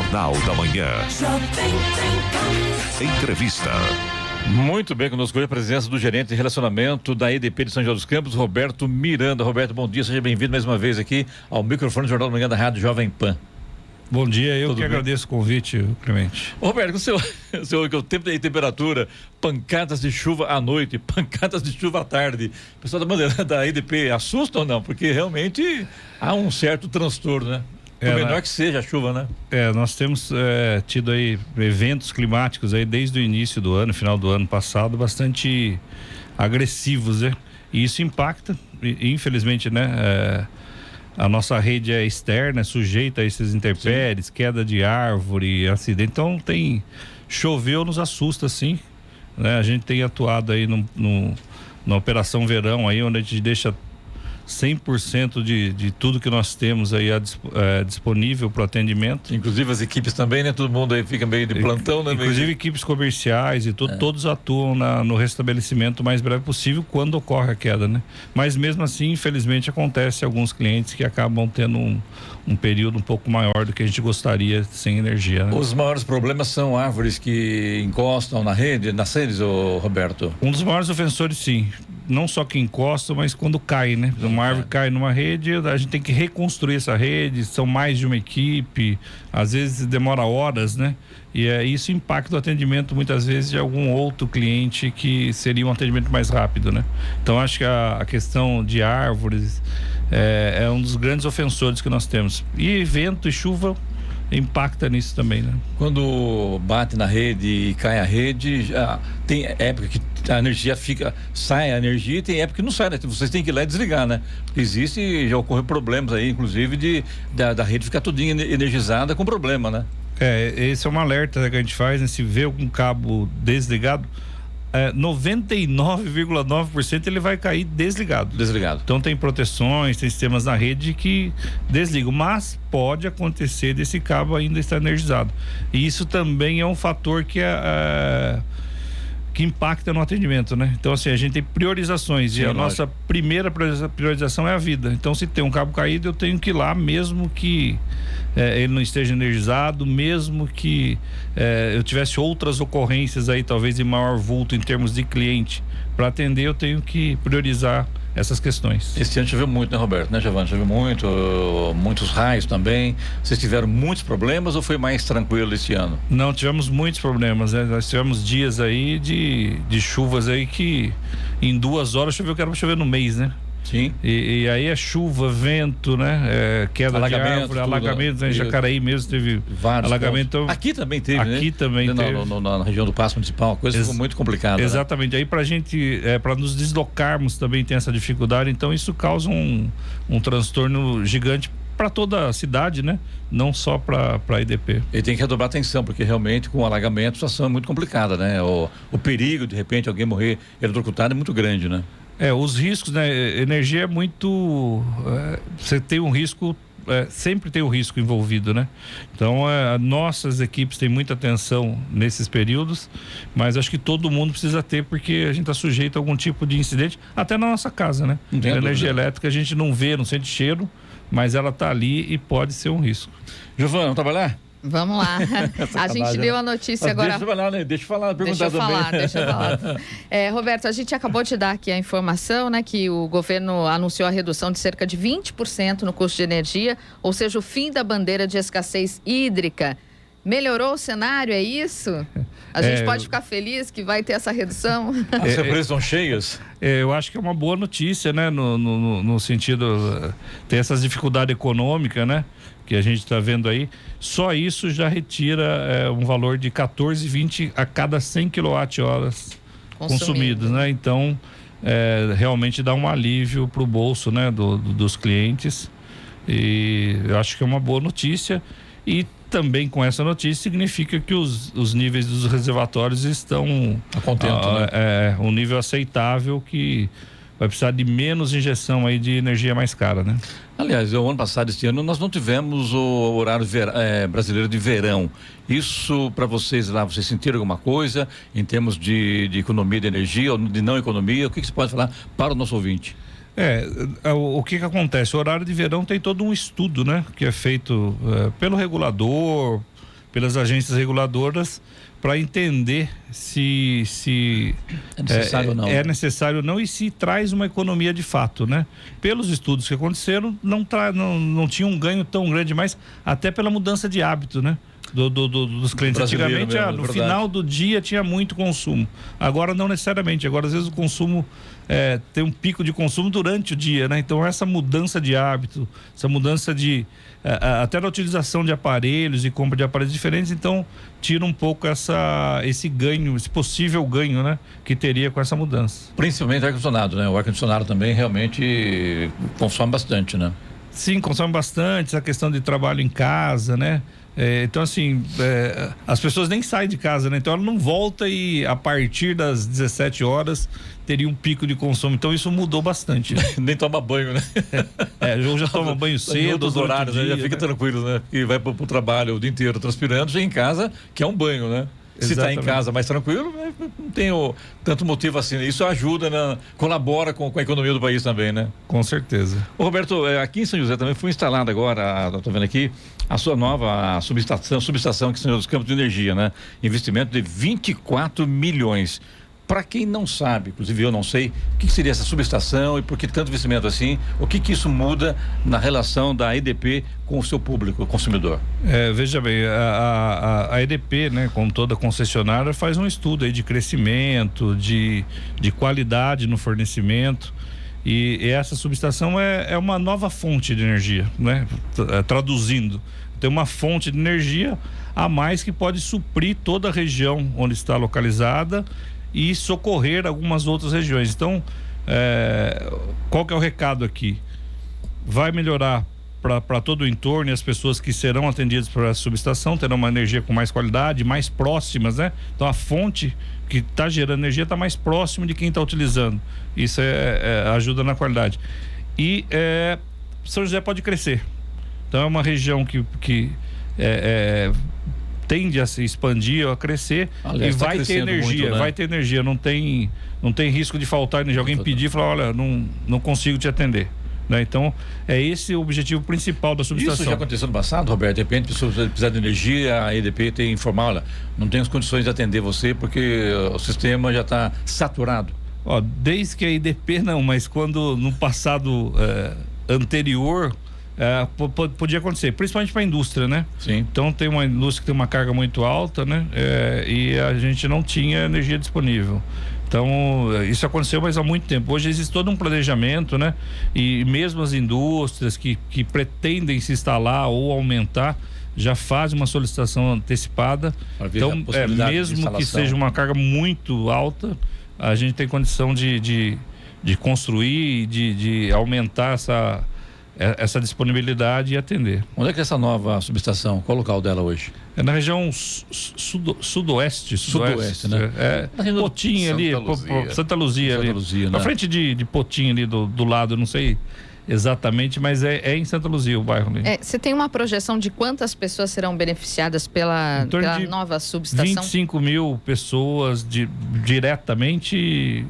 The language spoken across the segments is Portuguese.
Jornal da Manhã. Entrevista. Muito bem, conosco hoje a presença do gerente de relacionamento da EDP de São José dos Campos, Roberto Miranda. Roberto, bom dia, seja bem-vindo mais uma vez aqui ao microfone do Jornal da Manhã da Rádio Jovem Pan. Bom dia, eu Tudo que bem? agradeço o convite, Clemente. Roberto, o senhor que o tempo de temperatura, pancadas de chuva à noite, pancadas de chuva à tarde. O pessoal da EDP assusta ou não? Porque realmente há um certo transtorno, né? Por menor que seja a chuva, né? Nós temos tido aí eventos climáticos aí desde o início do ano, final do ano passado, bastante agressivos, né? E isso impacta, infelizmente, né? A nossa rede é externa, é sujeita a esses intempéries, queda de árvore, acidente. Então choveu, nos assusta, sim, né? A gente tem atuado aí na Operação Verão aí, onde a gente deixa 100% de tudo que nós temos aí disponível para o atendimento. Inclusive as equipes também, né? Todo mundo aí fica meio de plantão, né? Inclusive equipes comerciais e tudo, todos atuam no restabelecimento o mais breve possível quando ocorre a queda, né? Mas mesmo assim, infelizmente, acontece alguns clientes que acabam tendo um período um pouco maior do que a gente gostaria sem energia, né? Os maiores problemas são árvores que encostam nas redes, Roberto? Um dos maiores ofensores, sim. Não só que encosta, mas quando cai, né? Uma árvore cai numa rede, a gente tem que reconstruir essa rede, são mais de uma equipe, às vezes demora horas, né? E isso impacta o atendimento muitas vezes de algum outro cliente que seria um atendimento mais rápido, né? Então acho que a questão de árvores é um dos grandes ofensores que nós temos. E vento e chuva impacta nisso também, né? Quando bate na rede e cai a rede, tem época que a energia sai a energia e tem época que não sai, né? Vocês têm que ir lá e desligar, né? Porque já ocorreu problemas aí, inclusive da rede ficar todinha energizada com problema, né? Esse é um alerta que a gente faz, né? Se vê algum cabo desligado, 99,9% ele vai cair desligado. Então tem proteções, tem sistemas na rede que desligam, mas pode acontecer desse cabo ainda estar energizado. E isso também é um fator que impacta no atendimento, né? Então assim, a gente tem priorizações. Sim, e a nossa primeira priorização é a vida. Então se tem um cabo caído, eu tenho que ir lá, mesmo que ele não esteja energizado, mesmo que eu tivesse outras ocorrências aí, talvez de maior vulto em termos de cliente para atender, eu tenho que priorizar essas questões. Esse ano choveu muito, né, Roberto? Né, Giovana? Choveu muito, muitos raios também. Vocês tiveram muitos problemas ou foi mais tranquilo esse ano? Não, tivemos muitos problemas, né? Nós tivemos dias aí de chuvas aí que em 2 horas choveu, que era para chover no mês, né? Sim. E aí é chuva, vento, né? Queda de árvore, alagamentos, né? Em Jacareí mesmo teve vários alagamento. Aqui também teve, né? Aqui também teve. Na região do Paço Municipal, a coisa ficou muito complicada. Exatamente. Né? Aí pra gente, para nos deslocarmos também tem essa dificuldade, então isso causa um transtorno gigante para toda a cidade, né? Não só para a EDP. E tem que redobrar atenção, porque realmente com o alagamento a situação é muito complicada, né? O perigo de repente alguém morrer eletrocutado é muito grande, né? Os riscos, né? Energia é muito... você tem um risco, sempre tem um risco envolvido, né? Então, nossas equipes têm muita atenção nesses períodos, mas acho que todo mundo precisa ter, porque a gente está sujeito a algum tipo de incidente, até na nossa casa, né? A energia elétrica a gente não vê, não sente cheiro, mas ela está ali e pode ser um risco. Giovana, vamos trabalhar? Vamos lá. A gente deu a notícia agora. Deixa eu falar, deixa eu falar. Roberto, a gente acabou de dar aqui a informação, né, que o governo anunciou a redução de cerca de 20% no custo de energia, ou seja, o fim da bandeira de escassez hídrica. Melhorou o cenário, é isso? A gente pode ficar feliz que vai ter essa redução? As represas estão cheias? Eu acho que é uma boa notícia, né? No sentido, ter essas dificuldades econômicas, né? Que a gente está vendo aí. Só isso já retira um valor de 14,20 a cada 100 kWh consumidos, né? Então, realmente dá um alívio para o bolso, né? Dos clientes. E eu acho que é uma boa notícia. E também com essa notícia significa que os níveis dos reservatórios estão um nível aceitável, que vai precisar de menos injeção aí de energia mais cara, né? Aliás, o ano passado, este ano, nós não tivemos o horário brasileiro de verão. Isso, para vocês lá, vocês sentiram alguma coisa em termos de economia de energia ou de não economia? O que você pode falar para o nosso ouvinte? O que acontece? O horário de verão tem todo um estudo, né? Que é feito pelo regulador, pelas agências reguladoras para entender se é necessário ou não. É necessário ou não e se traz uma economia de fato, né? Pelos estudos que aconteceram, não tinha um ganho tão grande mais, até pela mudança de hábito, né? Dos clientes. Antigamente, mesmo, no final do dia tinha muito consumo. Agora não necessariamente. Agora, às vezes, o consumo tem um pico de consumo durante o dia, né? Então, essa mudança de hábito, essa mudança até da utilização de aparelhos e compra de aparelhos diferentes, então tira um pouco esse ganho, esse possível ganho, né? Que teria com essa mudança. Principalmente o ar-condicionado, né? O ar-condicionado também realmente consome bastante, né? Sim, consome bastante, essa questão de trabalho em casa, né? Então, assim, as pessoas nem saem de casa, né? Então, ela não volta e a partir das 17 horas teria um pico de consumo. Então, isso mudou bastante. Nem toma banho, né? Ou já toma banho cedo. Em outros horários, dia, já fica tranquilo, né? E vai pro trabalho o dia inteiro transpirando, já em casa, que é um banho, né? Se está em casa mais tranquilo, não tem tanto motivo assim. Isso ajuda, né? Colabora com a economia do país também, né? Com certeza. Ô, Roberto, aqui em São José também foi instalada agora, estou vendo aqui, a sua nova subestação aqui em São José dos Campos de Energia, né? Investimento de 24 milhões. Para quem não sabe, inclusive eu não sei, o que seria essa subestação e por que tanto investimento assim? O que isso muda na relação da EDP com o seu público, o consumidor? Veja bem, a EDP, né, como toda concessionária, faz um estudo aí de crescimento, de qualidade no fornecimento. E essa subestação é uma nova fonte de energia, né? Traduzindo, tem uma fonte de energia a mais que pode suprir toda a região onde está localizada e socorrer algumas outras regiões. Então, qual que é o recado aqui? Vai melhorar para todo o entorno, e as pessoas que serão atendidas por essa subestação terão uma energia com mais qualidade, mais próximas, né? Então, a fonte que está gerando energia está mais próximo de quem está utilizando. Isso ajuda na qualidade. E São José pode crescer. Então, é uma região que tende a se expandir, a crescer. Aliás, e vai ter energia, muito, né? vai ter energia, não tem risco de faltar energia. Alguém pedir e falar, olha, não consigo te atender. Né? Então, é esse o objetivo principal da subestação. Isso já aconteceu no passado, Roberto? De repente, a pessoa precisar de energia, a EDP tem que informar, olha, não temos condições de atender você porque o sistema já está saturado. Desde que a EDP não, mas quando no passado anterior podia acontecer, principalmente para a indústria, né? Sim. Então tem uma indústria que tem uma carga muito alta, né? E a gente não tinha energia disponível. Então, isso aconteceu, mas há muito tempo. Hoje existe todo um planejamento, né? E mesmo as indústrias que pretendem se instalar ou aumentar, já fazem uma solicitação antecipada. Então, mesmo que seja uma carga muito alta, a gente tem condição de construir, de aumentar essa disponibilidade e atender. Onde é que é essa nova subestação? Qual o local dela hoje? É na região sudoeste, né? Potinho ali, Santa Luzia ali. Né? Na frente de Potinho ali do lado, não sei exatamente, mas é em Santa Luzia o bairro ali. Você tem uma projeção de quantas pessoas serão beneficiadas pela nova subestação? 25 mil pessoas diretamente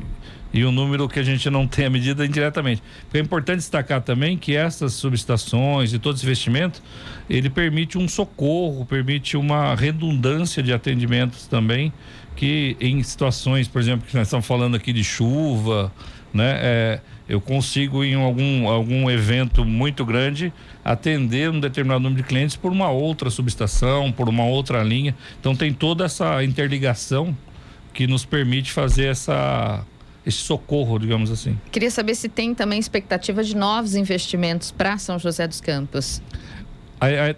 e um número que a gente não tem a medida indiretamente. Porque é importante destacar também que essas subestações e todo esse investimento, ele permite um socorro, permite uma redundância de atendimentos também, que em situações, por exemplo, que nós estamos falando aqui de chuva, né? Eu consigo em algum evento muito grande atender um determinado número de clientes por uma outra subestação, por uma outra linha. Então tem toda essa interligação que nos permite fazer esse socorro, digamos assim. Queria saber se tem também expectativa de novos investimentos para São José dos Campos.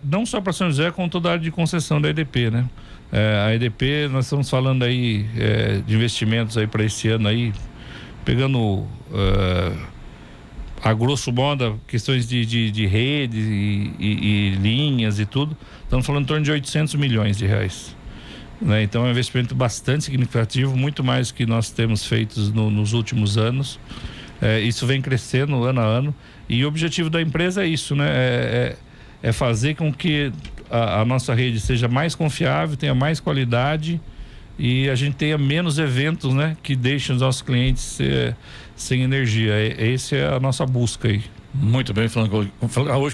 Não só para São José, como toda a área de concessão da EDP, né? A EDP, nós estamos falando aí de investimentos aí para esse ano aí, pegando a grosso modo questões de rede e linhas e tudo, estamos falando em torno de 800 milhões de reais. Né? Então é um investimento bastante significativo, muito mais que nós temos feito nos últimos anos. Isso vem crescendo ano a ano e o objetivo da empresa é isso, né? É fazer com que a nossa rede seja mais confiável, tenha mais qualidade e a gente tenha menos eventos, né? Que deixem os nossos clientes sem energia. Essa é a nossa busca aí. Muito bem, falando hoje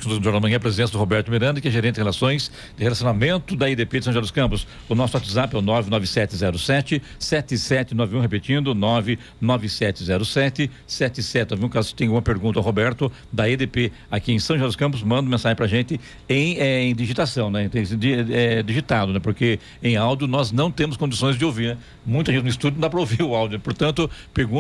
com o Jornal da Manhã, a presença do Roberto Miranda, que é gerente de relações de relacionamento da IDP de São José dos Campos. O nosso WhatsApp é o 99707-7791, repetindo, 99707-7791. Caso tenha alguma pergunta ao Roberto, da IDP aqui em São José dos Campos, manda mensagem pra gente em digitação, né? Digitado, né? Porque em áudio nós não temos condições de ouvir, né? Muita gente no estúdio não dá para ouvir o áudio. Portanto,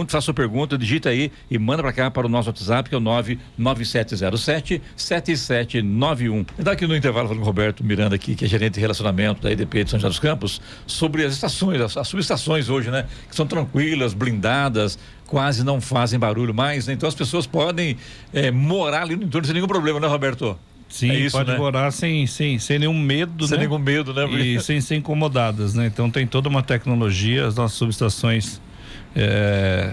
faça sua pergunta, digita aí e manda para cá, para o nosso WhatsApp, que é o 99707-7791. Daqui no intervalo, falando com o Roberto Miranda aqui, que é gerente de relacionamento da IDP de São José dos Campos, sobre as estações, as subestações hoje, né? Que são tranquilas, blindadas, quase não fazem barulho mais, né? Então as pessoas podem morar ali no entorno sem nenhum problema, né, Roberto? Sim, isso, pode, né? Morar sem nenhum medo, sem né? nenhum medo, né? E sem ser incomodadas, né? Então tem toda uma tecnologia, as nossas subestações,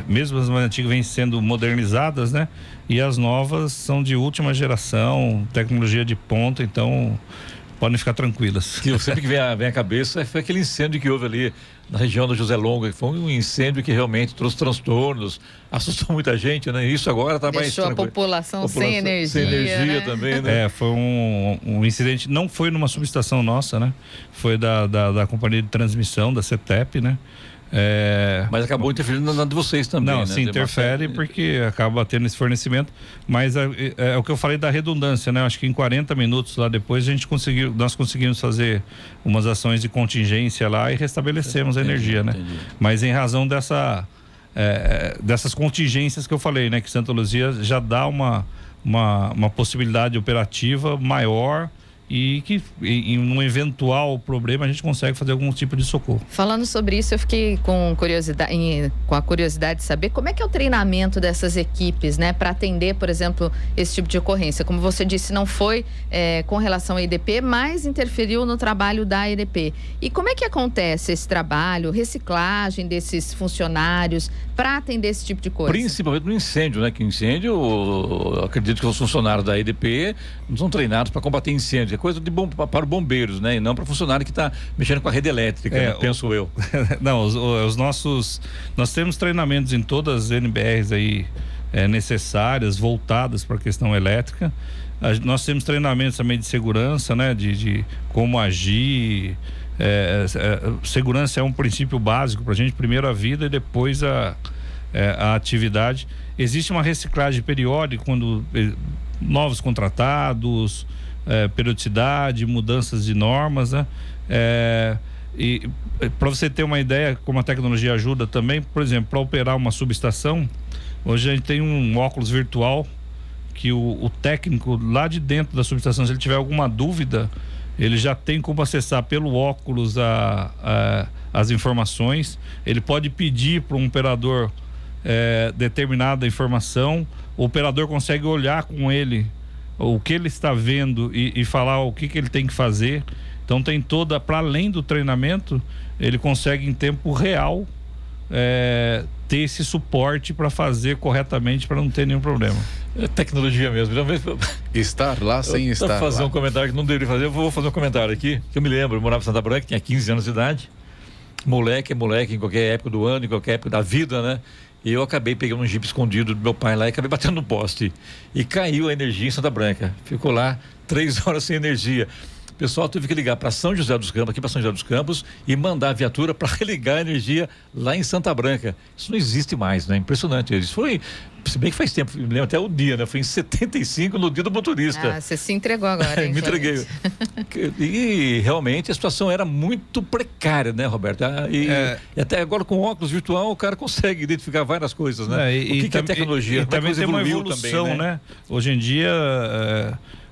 mesmo as mais antigas, vêm sendo modernizadas, né? E as novas são de última geração, tecnologia de ponta, então podem ficar tranquilas. Que sempre que vem à cabeça foi aquele incêndio que houve ali na região do José Longa, que foi um incêndio que realmente trouxe transtornos, assustou muita gente, né? Isso agora está mais tranquilo. Deixou a população sem energia. Sem energia, né? Também, né? Foi um incidente, não foi numa subestação nossa, né? Foi da companhia de transmissão, da CETEP, né? Mas acabou interferindo na de vocês também, não, né? Se interfere porque acaba tendo esse fornecimento, mas é o que eu falei da redundância, né? Acho que em 40 minutos lá depois nós conseguimos fazer umas ações de contingência lá e restabelecemos a energia, né? Entendi. Mas em razão dessas contingências que eu falei, né? Que Santa Luzia já dá uma possibilidade operativa maior e que em um eventual problema a gente consegue fazer algum tipo de socorro. Falando sobre isso, eu fiquei com a curiosidade de saber como é que é o treinamento dessas equipes, né, para atender, por exemplo, esse tipo de ocorrência. Como você disse, não foi com relação à IDP, mas interferiu no trabalho da IDP. E como é que acontece esse trabalho, reciclagem desses funcionários para atender esse tipo de coisa? Principalmente no incêndio, né? Que incêndio, eu acredito que os funcionários da IDP não são treinados para combater incêndio. É coisa para bombeiros, né? E não para funcionário que está mexendo com a rede elétrica, né? Penso eu. Não, nós temos treinamentos em todas as NBRs aí necessárias, voltadas para a questão elétrica. Nós temos treinamentos também de segurança, né? De como agir. Segurança é um princípio básico para a gente, primeiro a vida e depois a atividade. Existe uma reciclagem periódica quando novos contratados, periodicidade, mudanças de normas, né? E para você ter uma ideia como a tecnologia ajuda também, por exemplo, para operar uma subestação, hoje a gente tem um óculos virtual que o técnico lá de dentro da subestação, se ele tiver alguma dúvida, ele já tem como acessar pelo óculos as informações. Ele pode pedir para um operador determinada informação, o operador consegue olhar com ele o que ele está vendo e falar o que ele tem que fazer. Então tem para além do treinamento, ele consegue em tempo real ter esse suporte para fazer corretamente, para não ter nenhum problema. É tecnologia mesmo. Estar lá sem estar lá. Vou fazer um comentário que não deveria fazer, eu vou fazer um comentário aqui, que eu me lembro, eu morava em Santa Branca, tinha 15 anos de idade, moleque em qualquer época do ano, em qualquer época da vida, né? E eu acabei pegando um jipe escondido do meu pai lá e acabei batendo no poste. E caiu a energia em Santa Branca. Ficou lá 3 horas sem energia. O pessoal teve que ligar para São José dos Campos, aqui para São José dos Campos, e mandar a viatura para religar a energia lá em Santa Branca. Isso não existe mais, né? Impressionante. Isso foi, se bem que faz tempo, me lembro até o dia, né? Foi em 75, no dia do motorista. Você se entregou agora, hein? Me entreguei. E realmente a situação era muito precária, né, Roberto? E até agora com óculos virtual o cara consegue identificar várias coisas, né? O que é tecnologia? E também tem uma evolução, também, né? Hoje em dia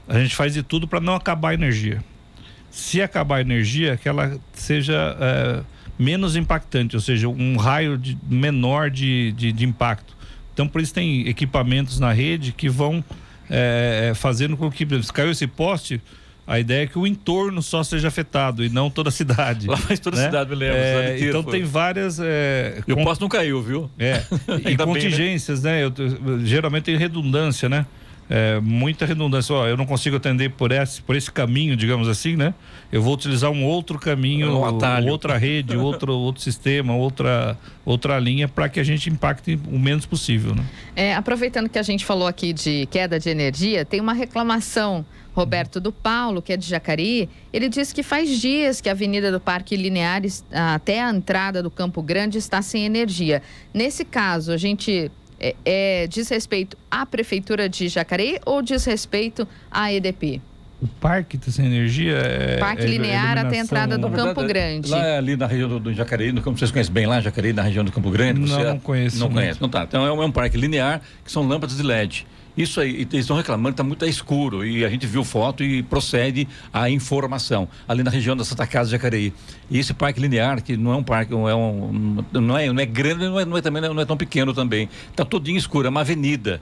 a gente faz de tudo para não acabar a energia. Se acabar a energia, que ela seja menos impactante, ou seja, um raio menor de impacto. Então, por isso tem equipamentos na rede que vão fazendo com que, se caiu esse poste, a ideia é que o entorno só seja afetado e não toda a cidade. Lá faz toda a cidade, me lembro. Então tem várias... E o poste não caiu, viu? E contingências, né? Geralmente tem redundância, né? muita redundância. Eu não consigo atender por esse caminho, digamos assim, né? Eu vou utilizar um outro caminho, outra rede, outro sistema, outra linha, para que a gente impacte o menos possível, né? Aproveitando que a gente falou aqui de queda de energia, tem uma reclamação, Roberto, do Paulo, que é de Jacareí. Ele disse que faz dias que a Avenida do Parque Linear até a entrada do Campo Grande está sem energia. Nesse caso, a gente diz respeito à Prefeitura de Jacareí ou diz respeito à EDP? O parque está sem energia? Parque Linear até a entrada do Campo Grande. Lá ali na região do Jacareí, como vocês conhecem bem lá, Jacareí, na região do Campo Grande? Não conheço. Não conhece, não tá. Então é um parque linear, que são lâmpadas de LED. Isso aí, eles estão reclamando que está muito escuro, e a gente viu foto e procede a informação, ali na região da Santa Casa de Jacareí. E esse parque linear, que não é um parque, não é grande, não é tão pequeno também, está todinho escuro, é uma avenida.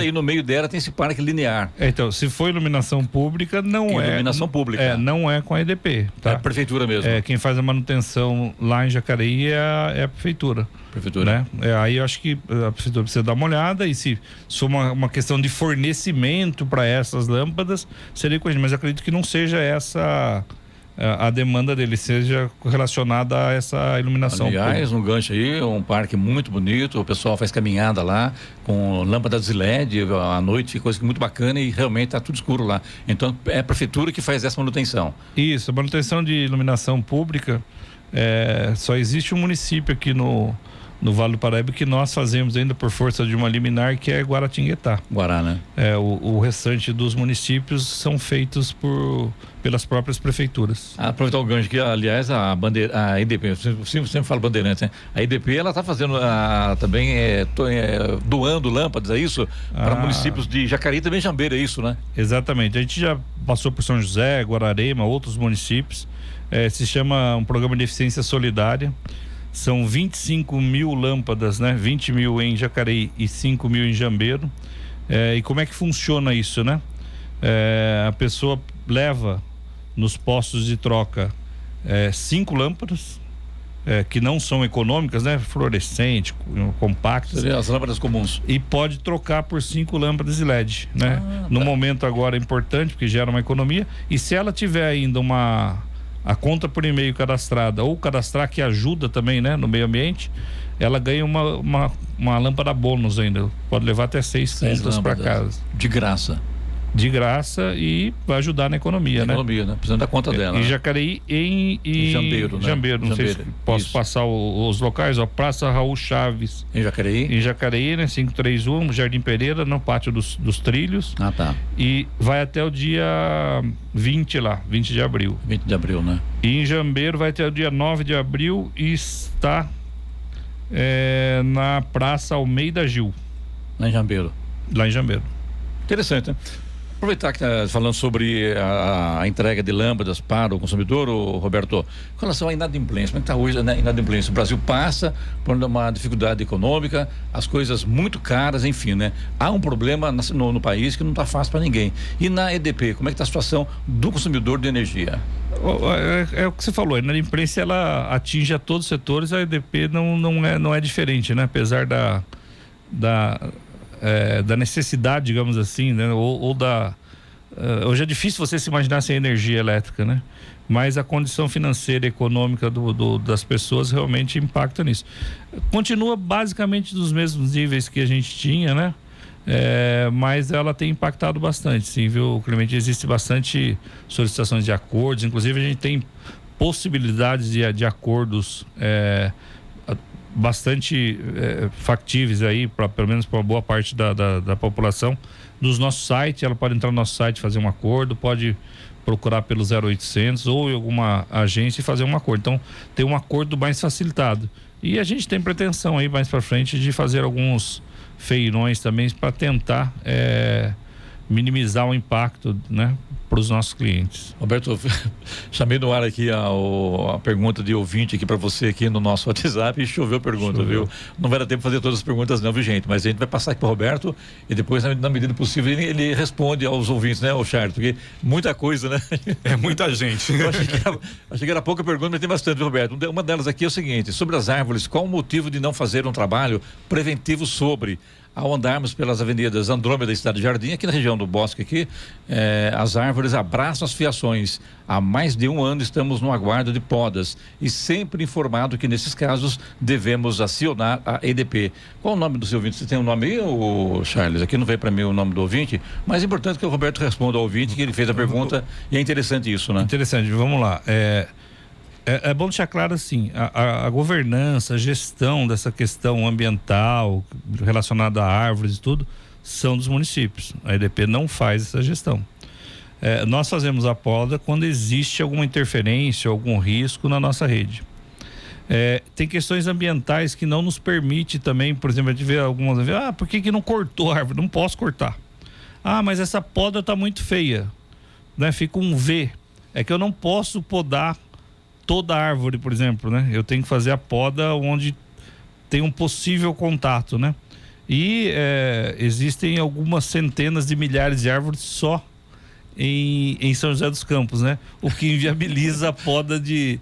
E no meio dela tem esse parque linear. Então, se for iluminação pública, iluminação pública. Não é com a EDP. Tá? É a prefeitura mesmo. Quem faz a manutenção lá em Jacareí é a prefeitura. Prefeitura. Né? Aí eu acho que a prefeitura precisa dar uma olhada, e se for uma questão de fornecimento para essas lâmpadas, seria com a gente. Mas eu acredito que não seja essa a demanda dele, seja relacionada a essa iluminação. Aliás, um gancho aí, um parque muito bonito, o pessoal faz caminhada lá com lâmpadas de LED à noite, coisa muito bacana, e realmente está tudo escuro lá. Então é a prefeitura que faz essa manutenção. Isso, a manutenção de iluminação pública, só existe um município aqui no Vale do Paraíba que nós fazemos ainda por força de uma liminar, que é Guaratinguetá. Guará, né? O restante dos municípios são feitos pelas próprias prefeituras. Aproveitar o gancho que, aliás, a EDP, sempre falo Bandeirantes, né? A EDP, ela está fazendo também, doando lâmpadas, é isso? Para municípios de Jacareí e também Jambeiro, é isso, né? Exatamente. A gente já passou por São José, Guararema, outros municípios. Se chama um programa de eficiência solidária. São 25 mil lâmpadas, né? 20 mil em Jacareí e 5 mil em Jambeiro. E como é que funciona isso, né? A pessoa leva nos postos de troca 5 lâmpadas, que não são econômicas, né? Fluorescente, compactas. Seriam as lâmpadas comuns. E pode trocar por 5 lâmpadas de LED, né? No momento agora é importante, porque gera uma economia. E se ela tiver ainda a conta por e-mail cadastrada, ou cadastrar, que ajuda também, né, no meio ambiente, ela ganha uma lâmpada bônus ainda. Pode levar até 6 contas para casa. De graça. De graça, e vai ajudar na economia, né? Economia, né? Precisando da conta dela. Em Jacareí e Jambeiro, né? Jambeiro, não sei se posso passar os locais, Praça Raul Chaves. Em Jacareí? Em Jacareí, né? 531, Jardim Pereira, no Pátio dos Trilhos. Tá. E vai até o dia 20 lá, 20 de abril. 20 de abril, né? E em Jambeiro vai até o dia 9 de abril e está na Praça Almeida Gil. Lá em Jambeiro. Lá em Jambeiro. Interessante, né? Aproveitar que está falando sobre a entrega de lâmpadas para o consumidor, Roberto, com relação à inadimplência, como é que está hoje a inadimplência? O Brasil passa por uma dificuldade econômica, as coisas muito caras, enfim, né? Há um problema no país que não está fácil para ninguém. E na EDP, como é que está a situação do consumidor de energia? É o que você falou, a inadimplência, ela atinge a todos os setores, a EDP não é diferente, né? Apesar da necessidade, digamos assim, né? Hoje é difícil você se imaginar sem energia elétrica, né? Mas a condição financeira e econômica das pessoas realmente impacta nisso. Continua basicamente dos mesmos níveis que a gente tinha, né? Mas ela tem impactado bastante, sim, viu, Clemente? Existe bastante solicitações de acordos, inclusive a gente tem possibilidades de acordos bastante factíveis aí, pelo menos para uma boa parte da população. Nos nossos sites, ela pode entrar no nosso site e fazer um acordo, pode procurar pelo 0800 ou em alguma agência e fazer um acordo. Então, tem um acordo mais facilitado. E a gente tem pretensão aí mais para frente de fazer alguns feirões também para tentar minimizar o impacto, né, para os nossos clientes. Roberto, chamei no ar aqui a pergunta de ouvinte aqui para você aqui no nosso WhatsApp e choveu pergunta, viu? Não vai dar tempo de fazer todas as perguntas não, viu, gente? Mas a gente vai passar aqui para o Roberto e depois, na medida possível, ele responde aos ouvintes, né, o Charles? Porque muita coisa, né? É muita gente. Eu achei que era pouca pergunta, mas tem bastante, viu, Roberto? Uma delas aqui é o seguinte: sobre as árvores, qual o motivo de não fazer um trabalho preventivo sobre ao andarmos pelas avenidas Andrômeda e Cidade Jardim, aqui na região do Bosque aqui, as árvores abraçam as fiações. Há mais de 1 ano estamos no aguardo de podas e sempre informado que nesses casos devemos acionar a EDP. Qual o nome do seu ouvinte? Você tem um nome aí, Charles? Aqui não veio para mim o nome do ouvinte, mas é importante que o Roberto responda ao ouvinte que ele fez a pergunta e é interessante isso, né? Interessante, vamos lá. É bom deixar claro assim, a governança, a gestão dessa questão ambiental relacionada a árvores e tudo, são dos municípios. A EDP não faz essa gestão. Nós fazemos a poda quando existe alguma interferência, algum risco na nossa rede. Tem questões ambientais que não nos permite também, por exemplo, a gente vê algumas vezes, por que não cortou a árvore? Não posso cortar. Mas essa poda está muito feia, né? Fica um V. É que eu não posso podar toda a árvore, por exemplo, né? Eu tenho que fazer a poda onde tem um possível contato, né? E existem algumas centenas de milhares de árvores só em São José dos Campos, né? O que inviabiliza a poda de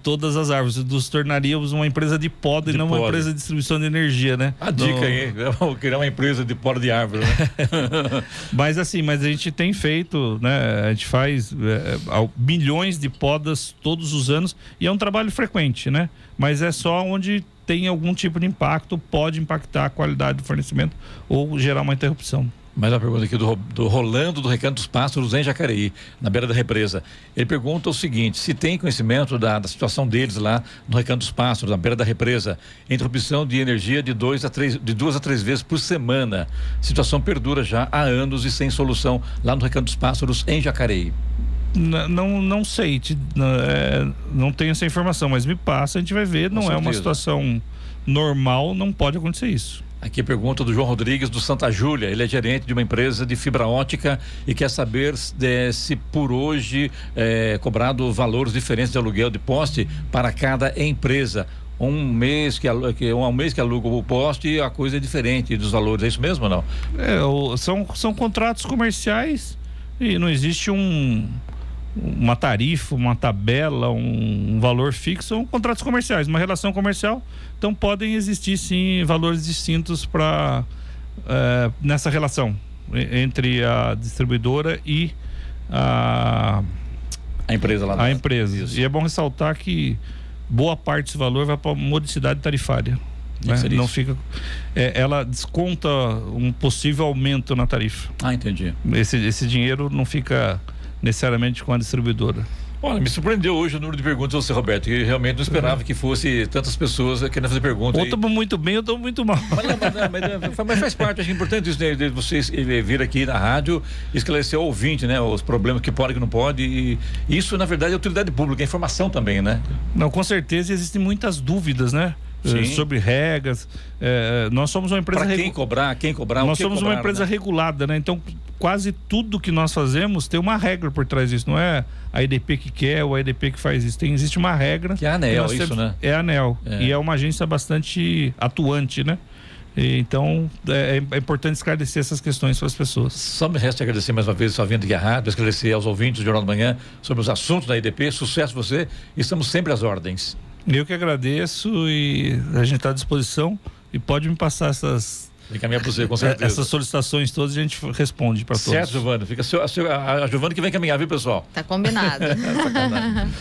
todas as árvores. Nos tornaríamos uma empresa de poda e não uma empresa de distribuição de energia, né? A dica aí, vou criar uma empresa de poda de árvore, né? Mas a gente tem feito, né? A gente faz milhões de podas todos os anos e é um trabalho frequente, né? Mas é só onde tem algum tipo de impacto, pode impactar a qualidade do fornecimento ou gerar uma interrupção. Mais uma pergunta aqui do Rolando do Recanto dos Pássaros em Jacareí, na beira da represa. Ele pergunta o seguinte: se tem conhecimento da situação deles lá no Recanto dos Pássaros, na beira da represa, interrupção de energia de 2 a 3 vezes por semana. A situação perdura já há anos e sem solução lá no Recanto dos Pássaros em Jacareí. Não sei, não tenho essa informação, mas me passa, a gente vai ver, não é uma situação normal, não pode acontecer isso. Aqui pergunta do João Rodrigues do Santa Júlia. Ele é gerente de uma empresa de fibra ótica e quer saber se por hoje cobrado valores diferentes de aluguel de poste para cada empresa. Um mês que aluga o poste e a coisa é diferente dos valores, é isso mesmo ou não? São contratos comerciais e não existe uma tarifa, uma tabela, um valor fixo. São contratos comerciais, uma relação comercial. Então podem existir sim valores distintos nessa relação entre a distribuidora e a empresa lá. A empresa. Isso. E é bom ressaltar que boa parte desse valor vai para a modicidade tarifária. Né? Não fica, ela desconta um possível aumento na tarifa. Entendi. Esse dinheiro não fica necessariamente com a distribuidora. Olha, me surpreendeu hoje o número de perguntas você, Roberto, e realmente não esperava que fosse tantas pessoas querendo fazer perguntas. Ou estamos muito bem ou estamos muito mal. Mas faz parte, acho importante isso, né, de vocês vir aqui na rádio esclarecer ao ouvinte, né, os problemas que pode e que não pode, e isso na verdade é utilidade pública, é informação também, né? Não, com certeza existem muitas dúvidas, né? Sobre regras. Nós somos uma empresa... Para quem cobrar, nós somos uma empresa regulada, né? Então, quase tudo que nós fazemos tem uma regra por trás disso. Não é a EDP que quer ou a EDP que faz isso. Existe uma regra. Que é a ANEEL, isso, né? É a ANEEL. E é uma agência bastante atuante, né? Então, é importante esclarecer essas questões para as pessoas. Só me resta agradecer mais uma vez a sua vinda aqui à rádio, esclarecer aos ouvintes do Jornal da Manhã sobre os assuntos da EDP. Sucesso você. Estamos sempre às ordens. Eu que agradeço e a gente está à disposição e pode me passar essas encaminhar para você, com certeza. Essas solicitações todas a gente responde para todos. Certo, Giovana. Fica a Giovana que vem caminhar, viu, pessoal? Tá combinado.